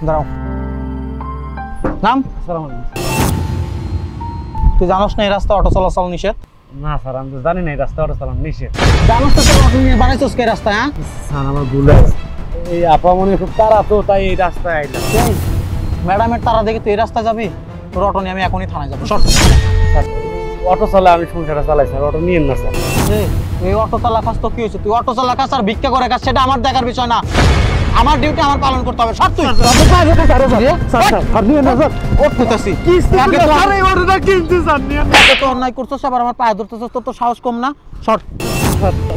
দাঁড়াও নাম। তুই জানোস না এই রাস্তা অটো চলাচল নিষেধ? না স্যার আমি তো জানি না এই রাস্তা অটো চালানো নিষেধ। জানোস তো অটো নিয়ে বানাইছস কে রাস্তা? হ্যাঁ স্যার আমার ভুল হয়েছে, এই আপা মনে খুব তারা তো তাই এই রাস্তায় আইলাম। ম্যাডামের তারা দেখে তুই এই রাস্তা যাবি? তোর অটো নিয়ে আমি এখনই থানায় যাবো। স্যার অটো চালা আমি সংসারটা চালাই স্যার, অটো নিয়েন না স্যার। তুই অটো চালা খাস তো কি হয়েছে? তুই অটো চালা খাস আর ভিক্ষা করে খাস সেটা আমার দেখার বিষয় না, আমার ডিউটি আমার পালন করতে হবে। সর তুই। তো অন্যায় করছিস আবার আমার পায়ে ধরতেছিস, তোর তো সাহস কম না? সর।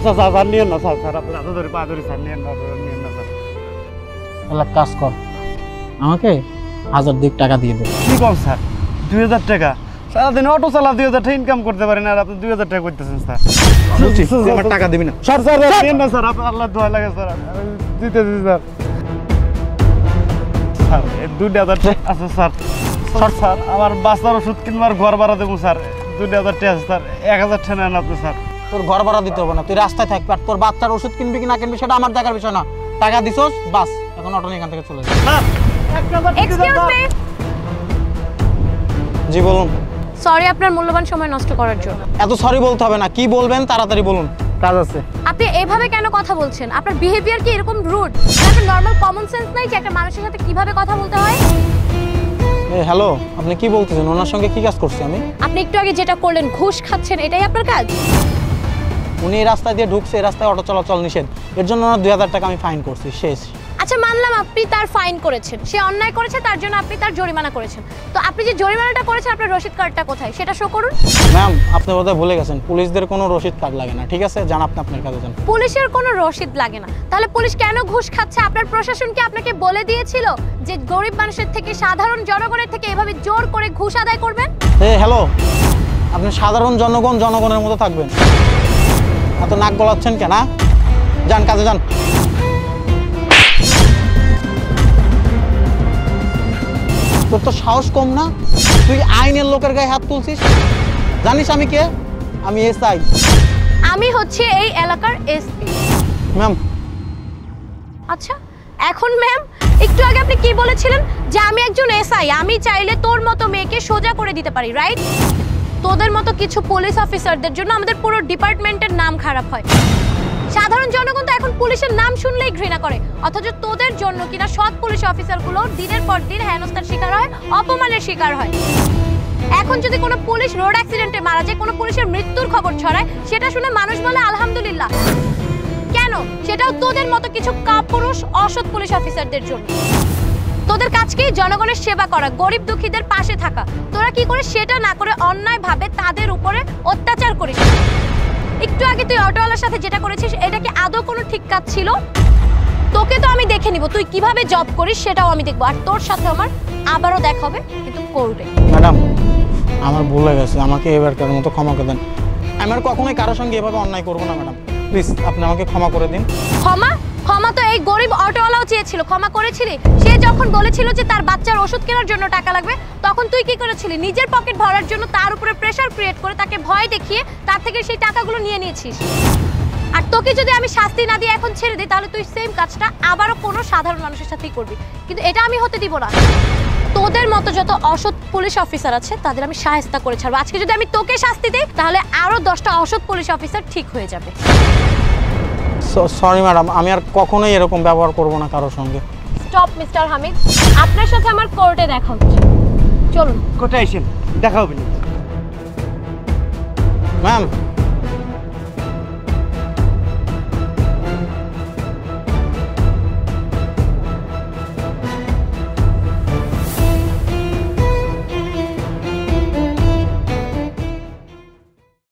স্যার নিয়েন না স্যার, স্যার আপনার হাতে ধরে পা ধরে স্যার নিয়েন না, নিয়েন না স্যার। তাহলে কাজ কর, আমাকে 1000 দিক টাকা দিয়ে দে। কি কম স্যার? 2000 টাকা? সারাদিন অটো চালা 2000 টাকা ইনকাম করতে পারেন আর আপনি 2000 টাকা করতেছেন স্যার। আমার টাকা দিবি না? স্যার স্যার নিয়েন না স্যার, আপনার আল্লাহ দোয়া লাগে স্যার, দিতেছি স্যার। স্যার 2000 টাকা আছে স্যার। স্যার স্যার আমার বাচ্চার ওষুধ কিনবার ঘর ভাড়া দেবো স্যার, 2000 টাকা আছে স্যার, 1000 টাকা নেন আপনি স্যার। তোর ঘর ভাড়া দিতে হবে না, তুই রাস্তায় থাকবি আর তোর বাচ্চার ওষুধ কিনবি কি না কিনবি সেটা আমার দেখার বিষয় না। টাকা দিছস বাস, এখন অটো নিয়ে এখান থেকে চলে যা। Excuse me. জি বলুন। সরি আপনার মূল্যবান সময় নষ্ট করার জন্য। এত সরি বলতে হবে না, কি বলবেন তাড়াতাড়ি বলুন, কাজ আছে। আপনি এইভাবে কেন কথা বলছেন? আপনার বিহেভিয়ার কি এরকম রুড? আপনার নরমাল কমন সেন্স নাই যে একটা মানুষের সাথে কিভাবে কথা বলতে হয়? হ্যালো, আপনি কি বলতেছেন? ওনার সঙ্গে কি কাজ করছি আমি? আপনি একটু আগে যেটা করলেন, ঘুষ খাচ্ছেন, এটাই আপনার কাজ? উনি এই রাস্তা দিয়ে ঢুকছে, এই রাস্তায় অটো চলাচল নিষেধ, এর জন্য ওনার 2000 টাকা আমি ফাইন করছি, শেষ। আচ্ছা মানলাম আপনি তার ফাইন করেছেন, সে অন্যায় করেছে, তার জন্য আপনি তার জরিমানা করেছেন। তো আপনি যে জরিমানাটা করেছেন আপনার রসিদ কার্ডটা কোথায় সেটা শো করুন। ম্যাম আপনি বোধহয় ভুলে গেছেন, পুলিশদের কোনো রসিদ কার্ড লাগে না, ঠিক আছে? যান আপনি আপনার কাজে যান। পুলিশের কোনো রসিদ লাগে না? তাহলে পুলিশ কেন ঘুষ খাচ্ছে? আপনার প্রশাসন কি আপনাকে বলে দিয়েছিল যে গরিব মানুষের থেকে, সাধারণ জনগণের থেকে এভাবে জোর করে ঘুষ আদায় করবেন? হ্যালো, আপনি সাধারণ জনগণ জনগণের মতো থাকবেন, এত নাক গলাচ্ছেন কেন? যান কাজে যান। তোর তো সাহস কম না? তুই আইনের লোকের গায়ে হাত তুলছিস। জানিস আমি কে? আমি এসআই। আমি হচ্ছে এই এলাকার এসপি। ম্যাম। আচ্ছা এখন ম্যাম, একটু আগে আপনি কি বলেছিলেন যে আমি একজন এসআই, আমি চাইলে তোর মতো মেয়েকে সোজা করে দিতে পারি, রাইট? তোদের মতো কিছু পুলিশ অফিসারদের জন্য আমাদের পুরো ডিপার্টমেন্টের নাম খারাপ হয়। সাধারণ জনগণ তো এখন পুলিশের নাম শুনলেই ঘৃণা করে, অথচ তোদের জন্য কিনা সৎ পুলিশ অফিসারগুলো দিনের পর দিন হেনস্থার শিকার হয়, অপমানের শিকার হয়। এখন যদি কোনো পুলিশ রোড অ্যাক্সিডেন্টে মারা যায়, কোনো পুলিশের মৃত্যুর খবর ছড়ায়, সেটা শুনে মানুষ বলে আলহামদুলিল্লাহ। কেন? সেটাও তোদের মতো কিছু কাপুরুষ অসৎ পুলিশ অফিসারদের জন্য। তোদের কাজকেই জনগণের সেবা করা, গরিব দুঃখীদের পাশে থাকা। তোরা কি করে সেটা না করে অন্যায়ভাবে তাদের উপরে অত্যাচার করিস। একটু আগে তুই অটোওয়ালার সাথে যেটা করেছিস, এটা কি আদৌ কোনো ঠিক কাজ ছিল? তোকে তো আমি দেখে নিব, তুই কিভাবে জব করিস সেটাও আমি দেখবো, আর তোর সাথে আমার আবারও দেখা হবে, কিন্তু কোর্টে। ম্যাডাম আমার ভুল হয়ে গেছে, আমাকে এবারকার মতো ক্ষমা করে দেন। আমি আর কখনোই কারোর সঙ্গে এভাবে অন্যায় করবো না ম্যাডাম, প্লিজ আপনি আমাকে ক্ষমা করে দিন। ক্ষমা? ক্ষমা তো এই গরিব অটোওয়ালাও চেয়েছিল, ক্ষমা করেছিলি? সে যখন বলেছিল যে তার বাচ্চার ওষুধ কেনার জন্য টাকা লাগবে, তখন তুই কি করেছিলি? নিজের পকেট ভরার জন্য তার উপরে প্রেসার ক্রিয়েট করে তাকে ভয় দেখিয়ে তার থেকে সেই টাকাগুলো নিয়ে নিয়েছিস। আর তোকে যদি আমি শাস্তি না দিয়ে এখন ছেড়ে দিই, তাহলে তুই সেম কাজটা আবারও কোনো সাধারণ মানুষের সাথেই করবি, কিন্তু এটা আমি হতে দিব না। তোদের মতো যত অসৎ পুলিশ অফিসার আছে তাদের আমি শায়েস্তা করে ছাড়বো। আজকে যদি আমি তোকে শাস্তি দিই, তাহলে আরো 10টা অসৎ পুলিশ অফিসার ঠিক হয়ে যাবে। সরি ম্যাডাম, আমি আর কখনোই এরকম ব্যবহার করব না কারোর সঙ্গে। স্টপ মিস্টার হামিদ, আপনার সাথে আমার কোর্টে দেখা হচ্ছে, চলুন। কোথায় আসেন, দেখা হবে না ম্যাম।